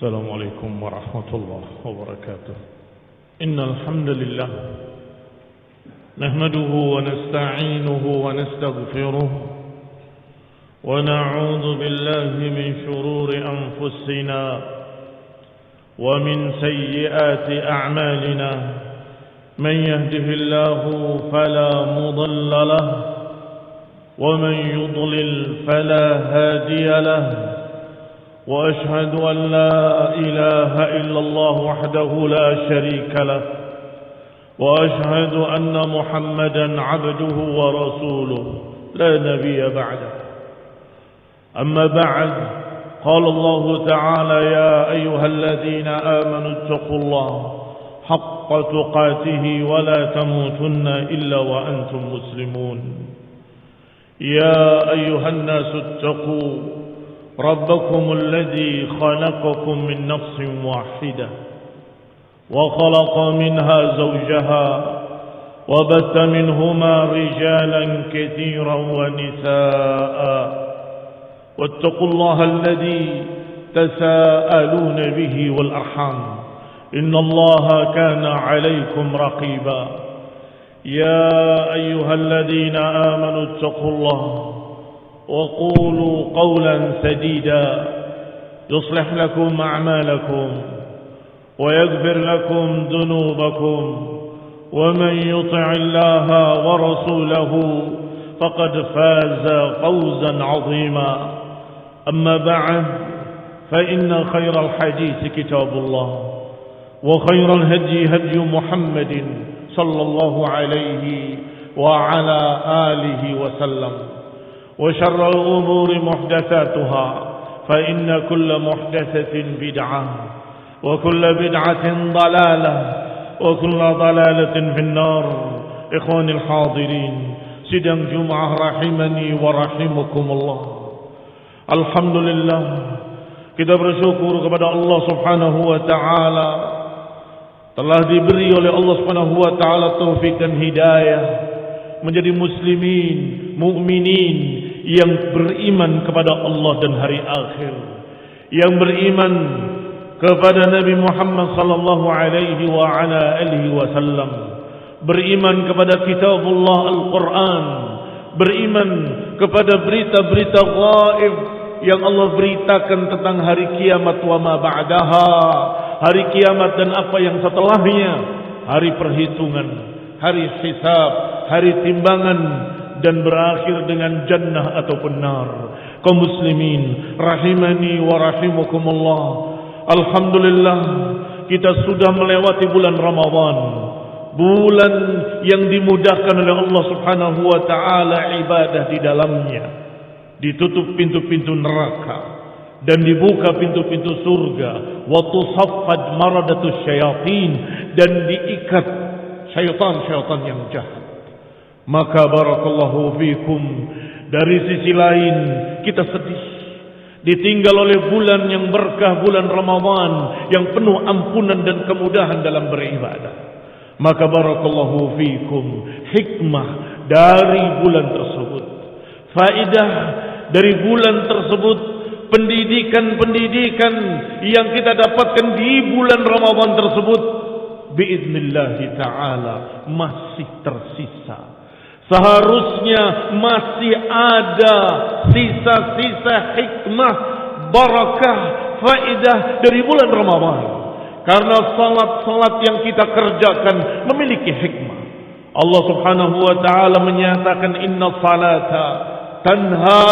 السلام عليكم ورحمة الله وبركاته. إن الحمد لله نحمده ونستعينه ونستغفره ونعوذ بالله من شرور أنفسنا ومن سيئات أعمالنا. من يهده الله فلا مضل له ومن يضلل فلا هادي له. وأشهد أن لا إله إلا الله وحده لا شريك له وأشهد أن محمدا عبده ورسوله لا نبي بعده. أما بعد، قال الله تعالى: يا أيها الذين آمنوا اتقوا الله حق تقاته ولا تموتن إلا وأنتم مسلمون. يا أيها الناس اتقوا ربكم الذي خلقكم من نفس واحدة وخلق منها زوجها وبث منهما رجالا كثيرا ونساء واتقوا الله الذي تساءلون به والأرحام إن الله كان عليكم رقيبا. يا أيها الذين آمنوا اتقوا الله وقولوا قولا سديدا يصلح لكم أعمالكم ويغفر لكم ذنوبكم ومن يطع الله ورسوله فقد فاز فوزا عظيما. أما بعد، فإن خير الحديث كتاب الله وخير الهدي هدي محمد صلى الله عليه وعلى آله وسلم. وشر الأمور محدثاتها فإن كل محدثة بدعة وكل بدعة ضلالة وكل ضلالة في النار. إخواني الحاضرين، sidang Jumat rahimani wa rahimakumullah. Alhamdulillah, kita bersyukur kepada Allah Subhanahu wa taala telah diberi oleh Allah Subhanahu wa taala taufik dan hidayah menjadi muslimin, mukminin yang beriman kepada Allah dan hari akhir, yang beriman kepada Nabi Muhammad sallallahu alaihi wa ala alihi wasallam, beriman kepada kitabullah Al-Quran, beriman kepada berita-berita gaib yang Allah beritakan tentang hari kiamat wa ma ba'daha, hari kiamat dan apa yang setelahnya, hari perhitungan, hari hisab, hari timbangan, dan berakhir dengan jannah ataupun nar. Kaum muslimin rahimani wa rahimakumullah, alhamdulillah kita sudah melewati bulan Ramadan, bulan yang dimudahkan oleh Allah Subhanahu wa taala ibadah di dalamnya. Ditutup pintu-pintu neraka dan dibuka pintu-pintu surga. Wa tusaffad maradatus syayatin, dan diikat syaitan-syaitan yang jahat. Maka barakallahu fikum, dari sisi lain kita sedih ditinggal oleh bulan yang berkah, bulan Ramadan yang penuh ampunan dan kemudahan dalam beribadah. Maka barakallahu fikum, hikmah dari bulan tersebut, faidah dari bulan tersebut, pendidikan-pendidikan yang kita dapatkan di bulan Ramadan tersebut, biidznillahi ta'ala masih tersisa. Seharusnya masih ada sisa-sisa hikmah, barakah, faidah dari bulan Ramadan. Karena salat-salat yang kita kerjakan memiliki hikmah. Allah Subhanahu wa taala menyatakan inna salata tanha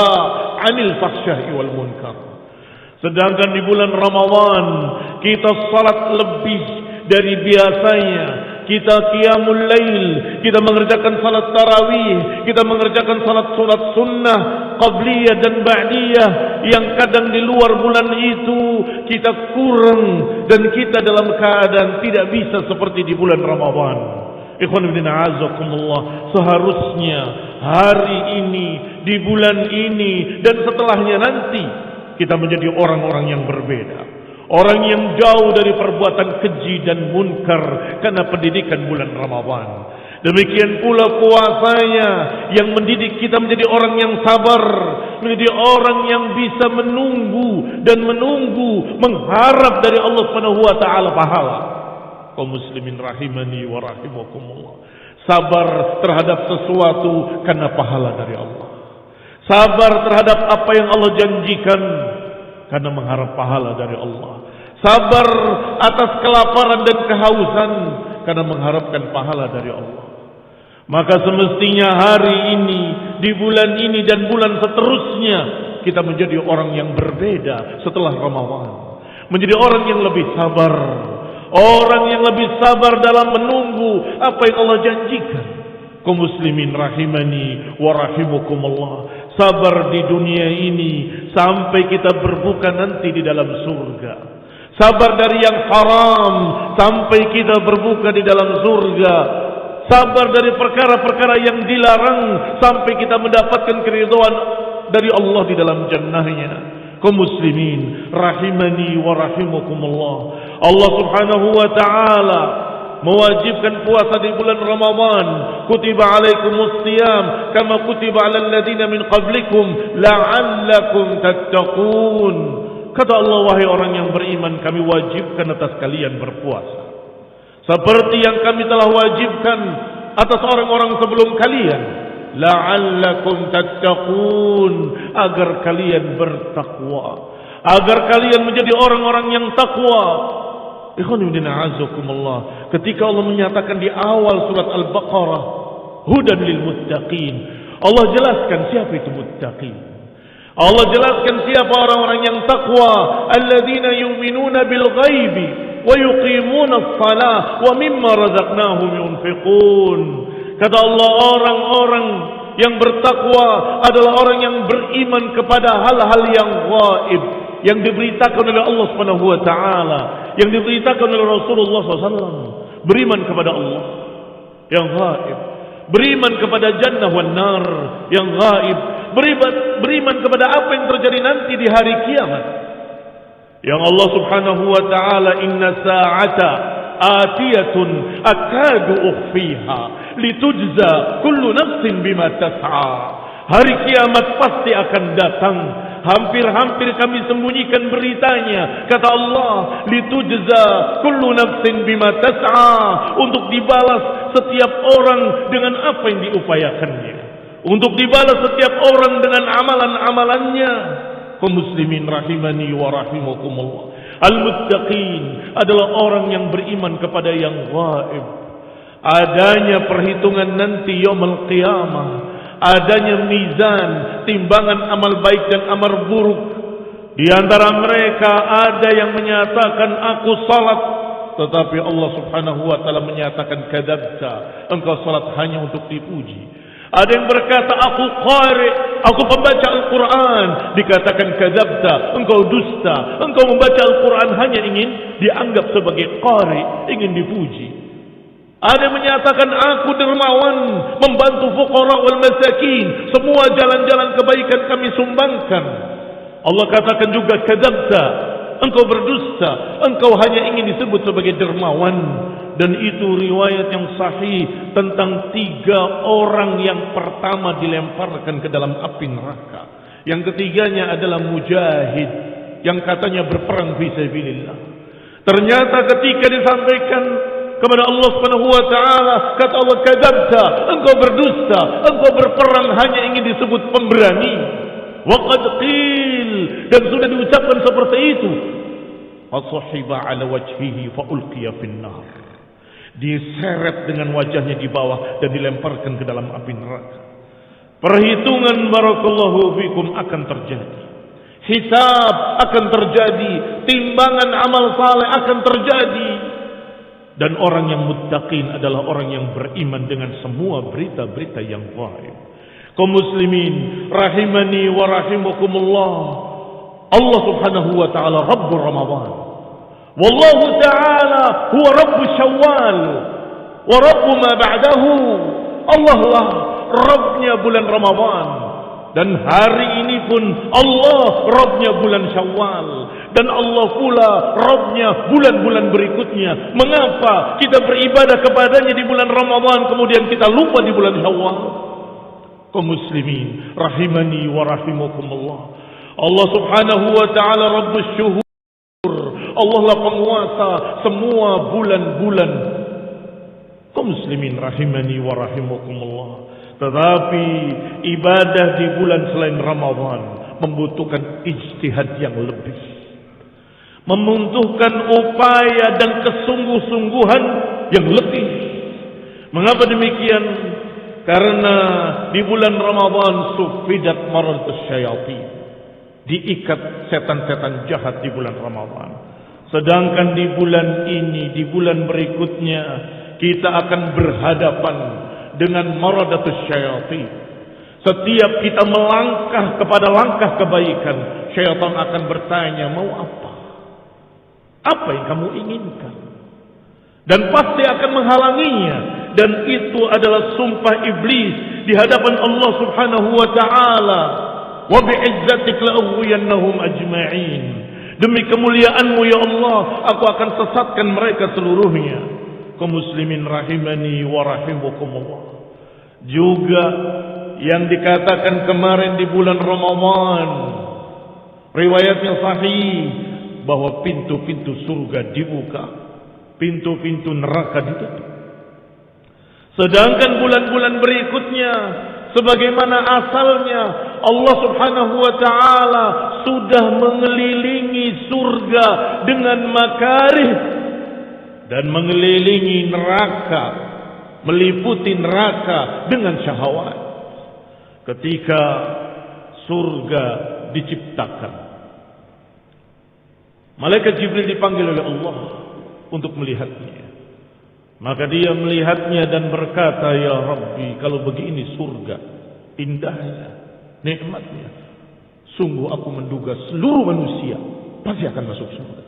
'anil fahsya'i wal munkar. Sedangkan di bulan Ramadan kita salat lebih dari biasanya. Kita qiyamul lail, kita mengerjakan salat tarawih, kita mengerjakan salat-salat sunnah qabliyah dan ba'diyah yang kadang di luar bulan itu kita kurang dan kita dalam keadaan tidak bisa seperti di bulan Ramadan. Ikhwan fillah azakumullah, seharusnya hari ini, di bulan ini dan setelahnya nanti kita menjadi orang-orang yang berbeda. Orang yang jauh dari perbuatan keji dan munkar karena pendidikan bulan Ramadan. Demikian pula puasanya yang mendidik kita menjadi orang yang sabar, menjadi orang yang bisa menunggu dan mengharap dari Allah Subhanahu wa taala pahala. Kaum muslimin rahimani wa rahimakumullah. Sabar terhadap sesuatu karena pahala dari Allah. Sabar terhadap apa yang Allah janjikan karena mengharap pahala dari Allah. Sabar atas kelaparan dan kehausan karena mengharapkan pahala dari Allah. Maka semestinya hari ini, di bulan ini dan bulan seterusnya, kita menjadi orang yang berbeda setelah Ramadan. Menjadi orang yang lebih sabar. Orang yang lebih sabar dalam menunggu apa yang Allah janjikan. Kaum muslimin rahimani wa rahimakumullah. Sabar di dunia ini sampai kita berbuka nanti di dalam surga. Sabar dari yang haram sampai kita berbuka di dalam surga. Sabar dari perkara-perkara yang dilarang sampai kita mendapatkan keridhaan dari Allah di dalam jannahnya. Kaum muslimin rahimani wa rahimakumullah. Allah Subhanahu wa taala mewajibkan puasa di bulan Ramadan. Kutiba alaikumus shiyam kama kutiba alal ladzina min qablikum la'allakum tattaqun. Kata Allah, wahai orang yang beriman, kami wajibkan atas kalian berpuasa seperti yang kami telah wajibkan atas orang-orang sebelum kalian, la'allakum tattaqun, agar kalian bertakwa, agar kalian menjadi orang-orang yang takwa. Ikhwan fillah a'azzakumullah, ketika Allah menyatakan di awal surat Al-Baqarah, hudan lil muttaqin, Allah jelaskan siapa itu muttaqin. Allah jelaskan siapa orang-orang yang takwa, alladzina yu'minuna bil ghaibi wa yuqimuna as-salah wa mimma razaqnahum yunfiqun. Kata Allah, orang-orang yang bertakwa adalah orang yang beriman kepada hal-hal yang gaib, yang diberitakan oleh Allah Subhanahu wa taala, yang diberitakan oleh Rasulullah SAW. Beriman kepada Allah yang gaib, beriman kepada jannah wan nar yang gaib, beriman kepada apa yang terjadi nanti di hari kiamat. Yang Allah Subhanahu wa taala, inna sa'ata atiyatun akadu ukhfiha litujza kullu nafsin bima tas'a. Hari kiamat pasti akan datang, hampir-hampir kami sembunyikan beritanya. Kata Allah, litujza kullu nafsin bima tas'a, untuk dibalas setiap orang dengan apa yang diupayakannya, untuk dibalas setiap orang dengan amalan-amalannya. Kaum muslimin rahimani wa rahimakumullah. Al-muttaqin adalah orang yang beriman kepada yang gaib, adanya perhitungan nanti yaumul qiyamah, adanya mizan, timbangan amal baik dan amal buruk. Di antara mereka ada yang menyatakan aku salat, tetapi Allah Subhanahu wa taala menyatakan kadzabta, engkau salat hanya untuk dipuji. Ada yang berkata aku qari, aku pembaca Al-Quran, dikatakan kadzabta, engkau dusta, engkau membaca Al-Quran hanya ingin dianggap sebagai qari, ingin dipuji. Ada yang menyatakan aku dermawan, membantu fuqara wal masakin, semua jalan-jalan kebaikan kami sumbangkan. Allah katakan juga kadzabta, engkau berdusta, engkau hanya ingin disebut sebagai dermawan. Dan itu riwayat yang sahih tentang 3 orang yang pertama dilemparkan ke dalam api neraka. Yang ketiganya adalah mujahid yang katanya berperang fi sabilillah. Ternyata ketika disampaikan kepada Allah Subhanahu wa taala, kata Allah kadzabta, engkau berdusta, engkau berperang hanya ingin disebut pemberani. Wa qad qil, dan sudah diucapkan seperti itu. Fasuhiba ala wajhihi fa ulqiya fin nar. Diseret dengan wajahnya di bawah dan dilemparkan ke dalam api neraka. Perhitungan barakallahu fikum akan terjadi, hisab akan terjadi, timbangan amal saleh akan terjadi. Dan orang yang muttaqin adalah orang yang beriman dengan semua berita-berita yang gaib. Kaum muslimin rahimani wa rahimakumullah, Allah Subhanahu wa taala Rabbur Ramadan. Wallahu ta'ala huwa Rabbu Syawal wa Rabbu ma ba'dahu. Allah lah Rabbnya bulan Ramadan, dan hari ini pun Allah Rabbnya bulan Syawal, dan Allah pula Rabbnya bulan-bulan berikutnya. Mengapa kita beribadah kepadanya di bulan Ramadan kemudian kita lupa di bulan Syawal? Kaum muslimin rahimani wa rahimakumullah. Allah Subhanahu wa taala Rabbus Syuhur. Allah lah penguasa semua bulan-bulan. Kaum muslimin rahimani wa rahimakumullah. Tetapi ibadah di bulan selain Ramadan membutuhkan ijtihad yang lebih, membutuhkan upaya dan kesungguh-sungguhan yang lebih. Mengapa demikian? Karena di bulan Ramadan sufidat maratus syayatin, diikat setan-setan jahat di bulan Ramadan. Sedangkan di bulan ini, di bulan berikutnya, kita akan berhadapan dengan maradatus syayatin. Setiap kita melangkah kepada langkah kebaikan, syaitan akan bertanya, mau apa? Apa yang kamu inginkan? Dan pasti akan menghalanginya. Dan itu adalah sumpah iblis di hadapan Allah Subhanahu wa taala. Wa bi'izzatik la'ughwiyannahum ajma'in. Demi kemuliaanmu ya Allah, aku akan sesatkan mereka seluruhnya. Kaum muslimin rahimani wa rahimakumullah. Juga yang dikatakan kemarin di bulan Ramadan, riwayatnya sahih, bahwa pintu-pintu surga dibuka, pintu-pintu neraka ditutup. Sedangkan bulan-bulan berikutnya, sebagaimana asalnya, Allah Subhanahu wa taala sudah mengelilingi surga dengan makarih dan mengelilingi neraka, meliputi neraka dengan syahwat. Ketika surga diciptakan, malaikat Jibril dipanggil oleh Allah untuk melihatnya. Maka dia melihatnya dan berkata, ya Rabbi, kalau begini surga, indahnya, nikmatnya, sungguh aku menduga seluruh manusia pasti akan masuk surga.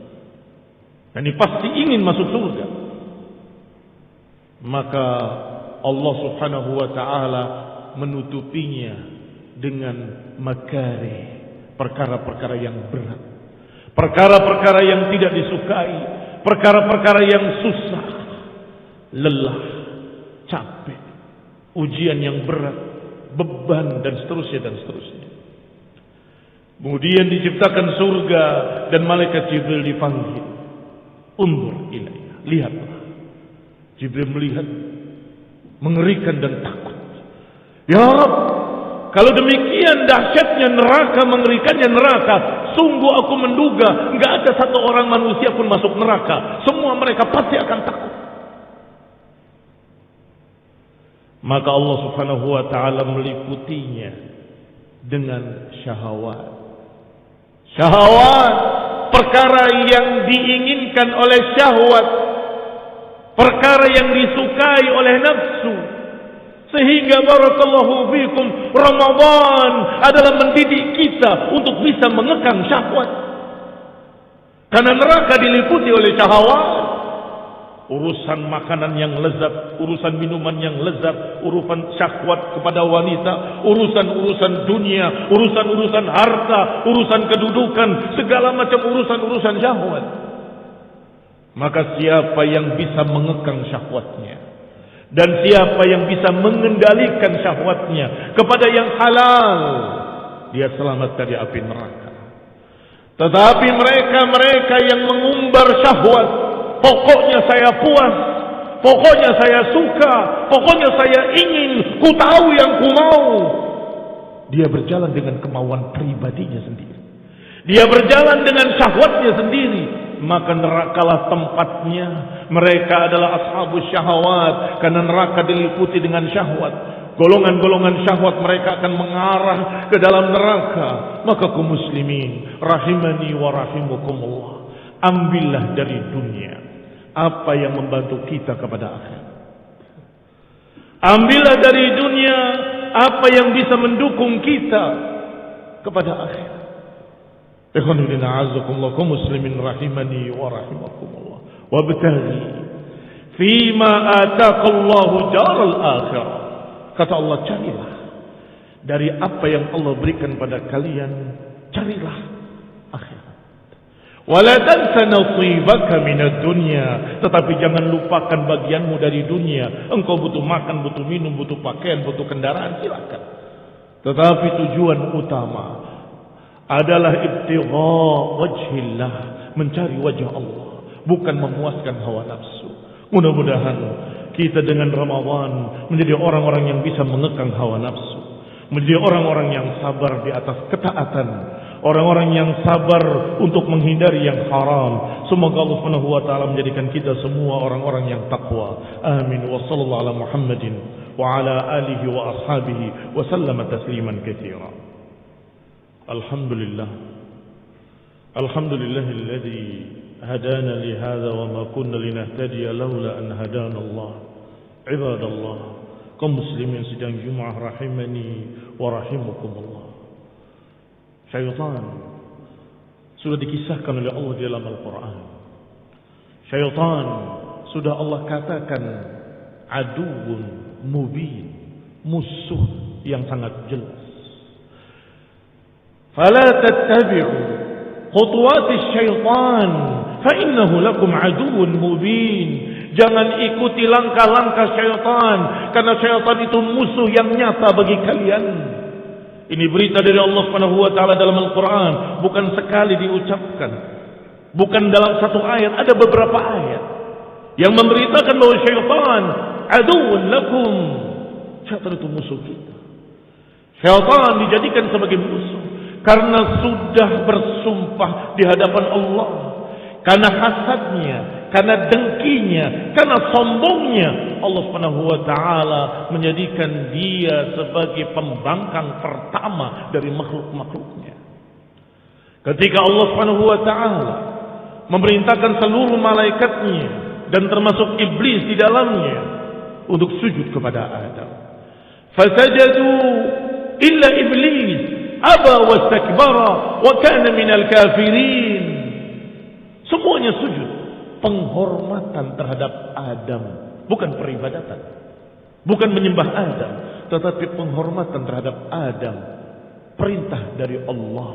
Dan ini pasti ingin masuk surga. Maka Allah Subhanahu wa taala menutupinya dengan makari, perkara-perkara yang berat, perkara-perkara yang tidak disukai, perkara-perkara yang susah, lelah, capek, ujian yang berat, beban, dan seterusnya dan seterusnya. Kemudian diciptakan surga dan malaikat Jibril dipanggil, unzur ilayya, lihatlah. Jibril melihat, mengerikan dan takut. Ya Rabb, kalau demikian dahsyatnya neraka, mengerikannya neraka, sungguh aku menduga enggak ada satu orang manusia pun masuk neraka. Semua mereka pasti akan takut. Maka Allah Subhanahu wa taala meliputinya dengan syahwat. Syahwat, perkara yang diinginkan oleh syahwat, perkara yang disukai oleh nafsu. Sehingga barakallahu fikum, Ramadan adalah mendidik kita untuk bisa mengekang syahwat. Karena neraka diliputi oleh syahwat. Urusan makanan yang lezat, urusan minuman yang lezat, urusan syahwat kepada wanita, urusan-urusan dunia, urusan-urusan harta, urusan kedudukan, segala macam urusan-urusan syahwat. Maka siapa yang bisa mengekang syahwatnya, dan siapa yang bisa mengendalikan syahwatnya kepada yang halal, dia selamat dari api neraka. Tetapi mereka yang mengumbar syahwat, pokoknya saya puas, pokoknya saya suka, pokoknya saya ingin, ku tahu yang ku mau, dia berjalan dengan kemauan pribadinya sendiri, dia berjalan dengan syahwatnya sendiri. Maka nerakalah tempatnya. Mereka adalah ashabus syahwat, karena neraka diliputi dengan syahwat. Golongan-golongan syahwat mereka akan mengarah ke dalam neraka. Maka kaum muslimin rahimani wa rahimakumullah, ambillah dari dunia apa yang membantu kita kepada akhirat. Ambillah dari dunia apa yang bisa mendukung kita kepada akhirat. Ikhwanina a'azzakumullah, kaum muslimin rahimani wa rahimakumullah. Wabtaghi fima ataqallahu daral akhirah. Kata Allah, carilah dari apa yang Allah berikan pada kalian, carilah akhirat. Wala tansa nasibaka minad dunya, tetapi jangan lupakan bagianmu dari dunia. Engkau butuh makan, butuh minum, butuh pakaian, butuh kendaraan, silakan. tetapi tujuan utama adalah ibtigha wajhillah, mencari wajah Allah, bukan memuaskan hawa nafsu. Mudah-mudahan kita dengan Ramadan menjadi orang-orang yang bisa mengekang hawa nafsu, menjadi orang-orang yang sabar di atas ketaatan, orang-orang yang sabar untuk menghindari yang haram. Semoga Allah Subhanahu wa taala menjadikan kita semua orang-orang yang takwa. Amin. Wa sallallahu ala Muhammadin wa ala alihi wa ashabihi wa sallama tasliman katsira. Alhamdulillah. Alhamdulillahilladzi hadana li hadza wa ma kunna linahtadiya laula an hadana Allah. Ibadallah, kaum muslimin sidang Jumat rahimani wa rahimakumullah. Syaitan sudah dikisahkan oleh Allah di dalam Al-Quran. Syaitan sudah Allah katakan aduun mubin, musuh yang sangat jelas. Fala tattabi'u khutuwati syaitan fa innahu lakum aduun mubin. Jangan ikuti langkah-langkah syaitan, karena syaitan itu musuh yang nyata bagi kalian. Ini berita dari Allah Subhanahu wa taala dalam Al-Qur'an, bukan sekali diucapkan, bukan dalam satu ayat, ada beberapa ayat yang memberitakan bahwa syaitan aduun lakum. Syaitan itu musuh kita. Syaitan dijadikan sebagai musuh karena sudah bersumpah di hadapan Allah, karena hasadnya, karena dengkinya, karena sombongnya, Allah Subhanahu wa taala menjadikan dia sebagai pembangkang pertama dari makhluk-makhluknya. Ketika Allah Subhanahu wa taala memerintahkan seluruh malaikatnya dan termasuk iblis di dalamnya untuk sujud kepada Adam, fasajadu illa iblis aba wastakbara wa kana minal kafirin. Semuanya sujud, penghormatan terhadap Adam, bukan peribadatan, bukan menyembah Adam, tetapi penghormatan terhadap Adam, perintah dari Allah,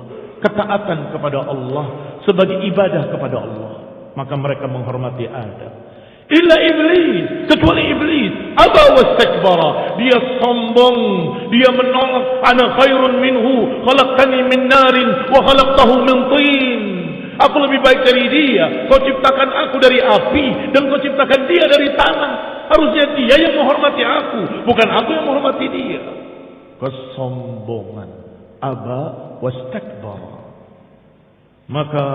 ketaatan kepada Allah sebagai ibadah kepada Allah. Maka mereka menghormati Adam. Illa iblis, kecuali iblis, aba wastakbara, dia sombong, dia menolak. Ana khairun minhu, khalaqtani min narin wa khalaqtahu min tin. Aku lebih baik dari dia. Kau ciptakan aku dari api dan kau ciptakan dia dari tanah. Harusnya dia yang menghormati aku, bukan aku yang menghormati dia. Kesombongan. Aba wastakbara. Maka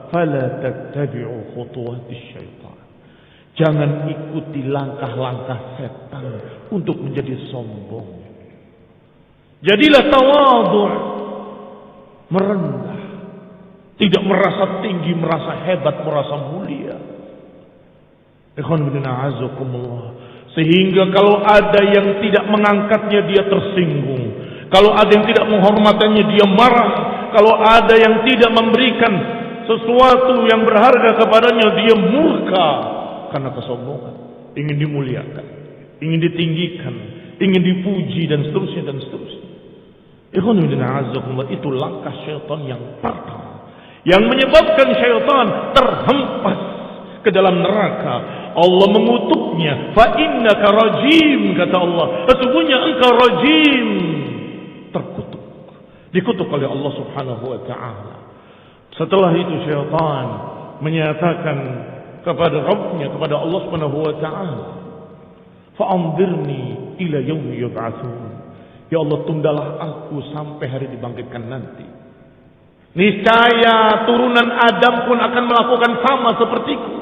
fala tattabi'u khutuwatis syaitan. Jangan ikuti langkah-langkah setan untuk menjadi sombong. Jadilah tawadhu', merendah. Tidak merasa tinggi, merasa hebat, merasa mulia. Ikhwan fillah azakumullah. Sehingga kalau ada yang tidak mengangkatnya, dia tersinggung. Kalau ada yang tidak menghormatinya, dia marah. Kalau ada yang tidak memberikan sesuatu yang berharga kepadanya, dia murka. Karena kesombongan, ingin dimuliakan, ingin ditinggikan, ingin dipuji, dan seterusnya dan seterusnya. Ikhwan fillah azakumullah, itu langkah syaitan yang pertama, yang menyebabkan syaitan terhempas ke dalam neraka. Allah mengutuknya, fa innaka rajim, kata Allah, sesungguhnya engkau rajim, terkutuk, dikutuk oleh Allah Subhanahu wa taala. Setelah itu syaitan menyatakan kepada Rabbnya, kepada Allah Subhanahu wa taala, fa anzirni ila yaumi yub'atsun. Ya Allah, tundalah aku sampai hari dibangkitkan nanti. Niscaya turunan Adam pun akan melakukan sama sepertiku.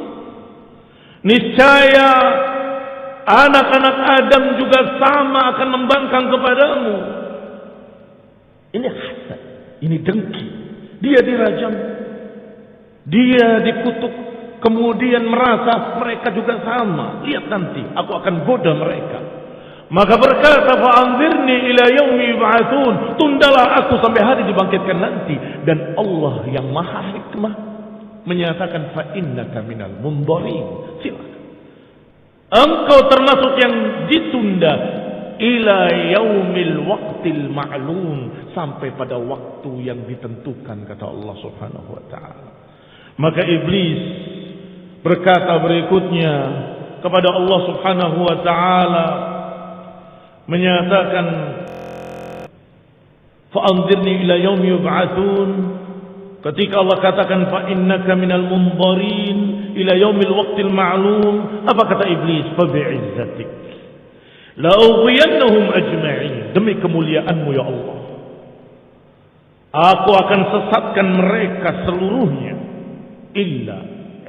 Niscaya anak-anak Adam juga sama akan membangkang kepadamu. Ini hasad, ini dengki. Dia dirajam, dia dikutuk, kemudian merasa mereka juga sama. Lihat nanti, aku akan goda mereka. Maka berkata, fa'anzirni ila yaumi yub'atsun, tundalah aku sampai hari dibangkitkan nanti. Dan Allah yang maha hikmah menyatakan, fa innaka minal mundharin. Silakan, engkau termasuk yang ditunda ila yaumil waqtil ma'lum, sampai pada waktu yang ditentukan, kata Allah Subhanahu wa taala. Maka iblis berkata berikutnya kepada Allah Subhanahu wa taala, menyatakan, Fa'anzirni ila yaumi yub'atsun. Ketika Allah katakan fa innaka minal munzarin ila yaumil waqtil ma'lum, apa kata iblis? Fa bi'izzatik la ughwiyannahum ajma'in. Demi kemuliaanmu ya Allah, aku akan sesatkan mereka seluruhnya, illa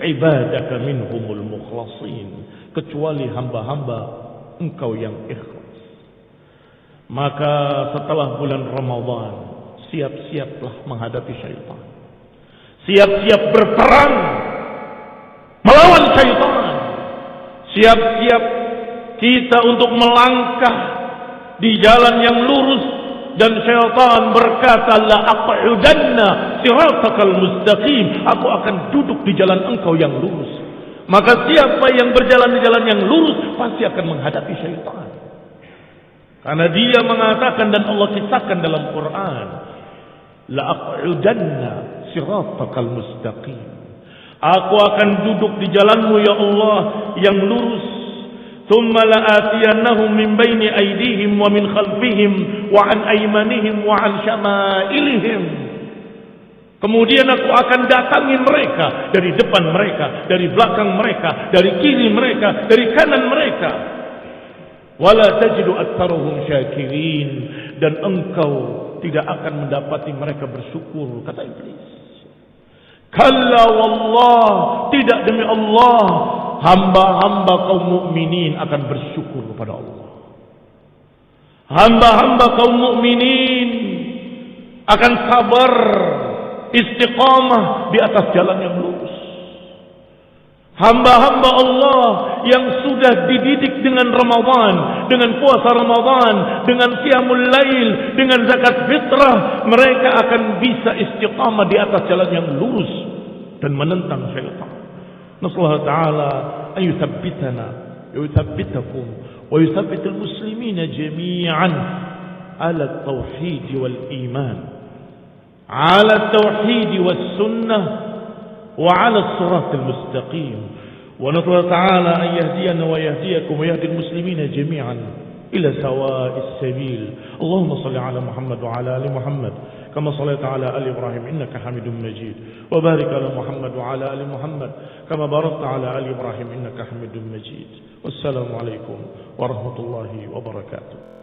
ibadaka minhumul mukhlasin, kecuali hamba-hamba engkau yang ikhlas. Maka setelah bulan Ramadan, siap-siaplah menghadapi syaitan. Siap-siap berperang melawan syaitan. Siap-siap kita untuk melangkah di jalan yang lurus. Dan syaitan berkata, la aq'udanna siratakal mustaqim, aku akan duduk di jalan engkau yang lurus. Maka siapa yang berjalan di jalan yang lurus pasti akan menghadapi syaitan. Karena dia mengatakan dan Allah kisahkan dalam Quran, la aq'udanna siratakal mustaqim, aku akan duduk di jalanmu ya Allah yang lurus. Thumma la'atiyannahum min baini aydihim wa min khalfihim wa an aymanihim wa an syama'ilihim. Kemudian aku akan datangi mereka dari depan mereka, dari belakang mereka, dari kiri mereka, dari kanan mereka. Wala tajidu aktsarahum syakirin, dan engkau tidak akan mendapati mereka bersyukur, kata iblis. Kalla wallah, tidak, demi Allah, hamba-hamba kaum mukminin akan bersyukur kepada Allah. Hamba-hamba kaum mukminin akan sabar, istiqamah di atas jalan yang lurus. Hamba-hamba Allah yang sudah dididik dengan Ramadan, dengan puasa Ramadan, dengan qiyamul lail, dengan zakat fitrah, mereka akan bisa istiqamah di atas jalan yang lurus dan menentang syaitan. Nasallahu ta'ala an yuthabbitana wa yuthabbitakum wa yuthabbitul muslimina jami'an ala at-tauhid wal iman, ala at-tauhid was sunnah وعلى الصراط المستقيم. ونسأل تعالى أن يهدينا ويهديكم ويهدي المسلمين جميعا إلى سواء السبيل. اللهم صل على محمد وعلى آل محمد كما صليت على آل إبراهيم إنك حميد مجيد، وبارك على محمد وعلى آل محمد كما باركت على آل إبراهيم إنك حميد مجيد. والسلام عليكم ورحمة الله وبركاته.